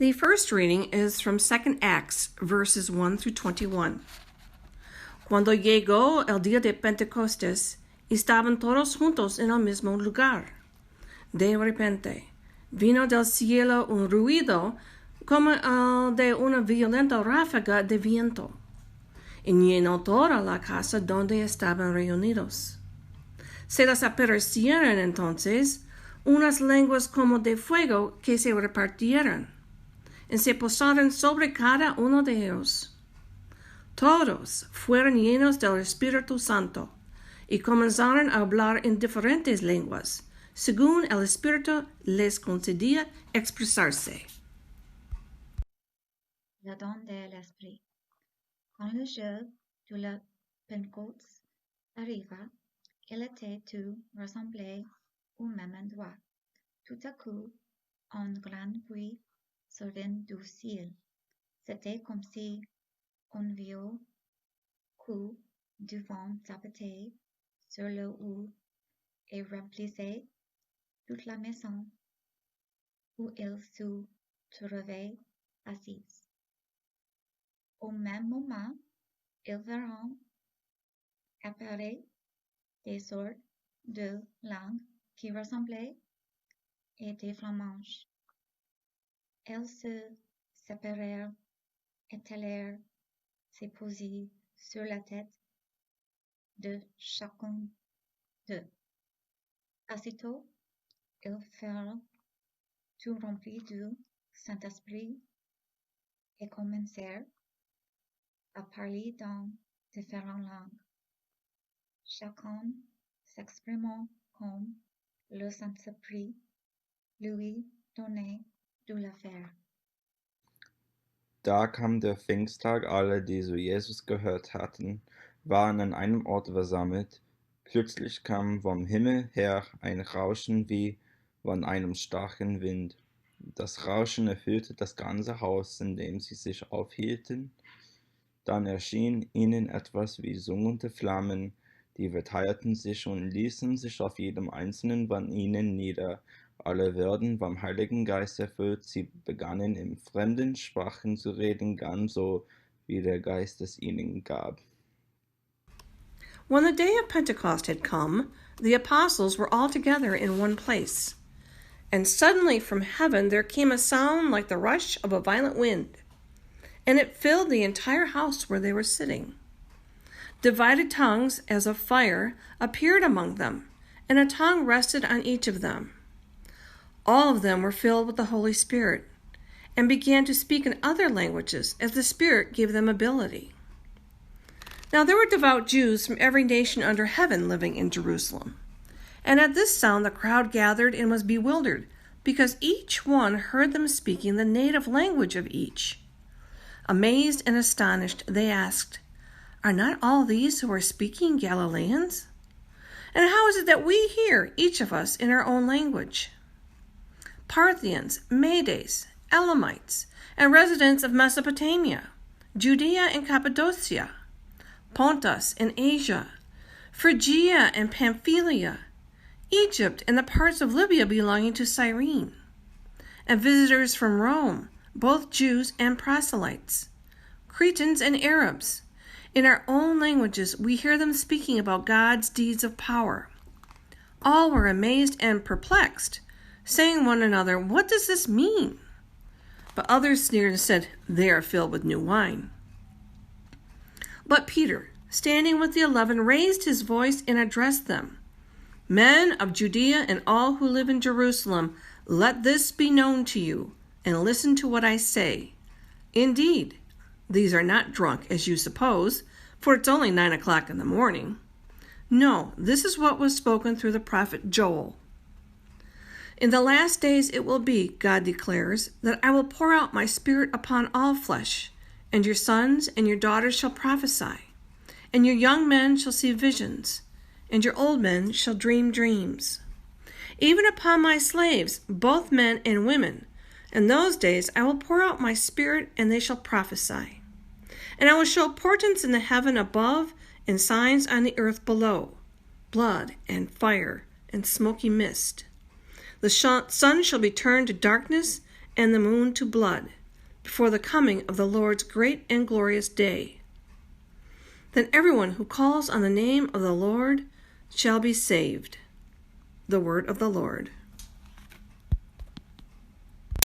The first reading is from 2 Acts, verses 1 through 21. Cuando llegó el día de Pentecostés, estaban todos juntos en el mismo lugar. De repente, vino del cielo un ruido como el de una violenta ráfaga de viento, y llenó toda la casa donde estaban reunidos. Se les aparecieron entonces unas lenguas como de fuego que se repartieron, y se posaron sobre cada uno de ellos. Todos fueron llenos del Espíritu Santo y comenzaron a hablar en diferentes lenguas, según el Espíritu les concedía expresarse. Le don de l'Esprit. Quand le jour de la Pentecôte arriva, il était tout rassemblés au même endroit. Tout à coup, un grand bruit survint du ciel. C'était comme si un vieux coup de vent s'abattait sur le haut et remplissait toute la maison où il se trouvait assis. Au même moment, ils verront apparaître des sortes de langues qui ressemblaient à des flammanges. Elles se séparèrent et allèrent se poser sur la tête de chacun d'eux. Aussitôt, ils furent tout remplis du Saint-Esprit et commencèrent à parler dans différentes langues, chacun s'exprimant comme le Saint-Esprit lui donnait de le faire. Da kam der Pfingsttag, alle, die so Jesus gehört hatten, waren an einem Ort versammelt. Plötzlich kam vom Himmel her ein Rauschen wie von einem starken Wind. Das Rauschen erfüllte das ganze Haus, in dem sie sich aufhielten. Dann erschien ihnen etwas wie summende Flammen, die verteilten sich und ließen sich auf jedem einzelnen von ihnen nieder. Alle wurden vom Heiligen Geist erfüllt, sie begannen in fremden Sprachen zu reden, ganz so, wie der Geist es ihnen gab. When the day of Pentecost had come, the apostles were all together in one place. And suddenly from heaven there came a sound like the rush of a violent wind, and it filled the entire house where they were sitting. Divided tongues as of fire appeared among them, and a tongue rested on each of them. All of them were filled with the Holy Spirit, and began to speak in other languages as the Spirit gave them ability. Now there were devout Jews from every nation under heaven living in Jerusalem. And at this sound the crowd gathered and was bewildered, because each one heard them speaking the native language of each. Amazed and astonished, they asked, "Are not all these who are speaking Galileans? And how is it that we hear, each of us, in our own language?" Parthians, Medes, Elamites, and residents of Mesopotamia, Judea and Cappadocia, Pontus and Asia, Phrygia and Pamphylia, Egypt and the parts of Libya belonging to Cyrene, and visitors from Rome, both Jews and proselytes, Cretans and Arabs. In our own languages we hear them speaking about God's deeds of power. All were amazed and perplexed, saying one another, "What does this mean?" But others sneered and said, "They are filled with new wine." But Peter, standing with the 11, raised his voice and addressed them. "Men of Judea and all who live in Jerusalem, let this be known to you, and listen to what I say. Indeed, these are not drunk, as you suppose, for it's only 9 o'clock in the morning. No, this is what was spoken through the prophet Joel. In the last days it will be, God declares, that I will pour out my Spirit upon all flesh, and your sons and your daughters shall prophesy, and your young men shall see visions, and your old men shall dream dreams. Even upon my slaves, both men and women, in those days I will pour out my Spirit, and they shall prophesy. And I will show portents in the heaven above and signs on the earth below, blood and fire and smoky mist. The sun shall be turned to darkness, and the moon to blood, before the coming of the Lord's great and glorious day. Then everyone who calls on the name of the Lord shall be saved. The word of the Lord.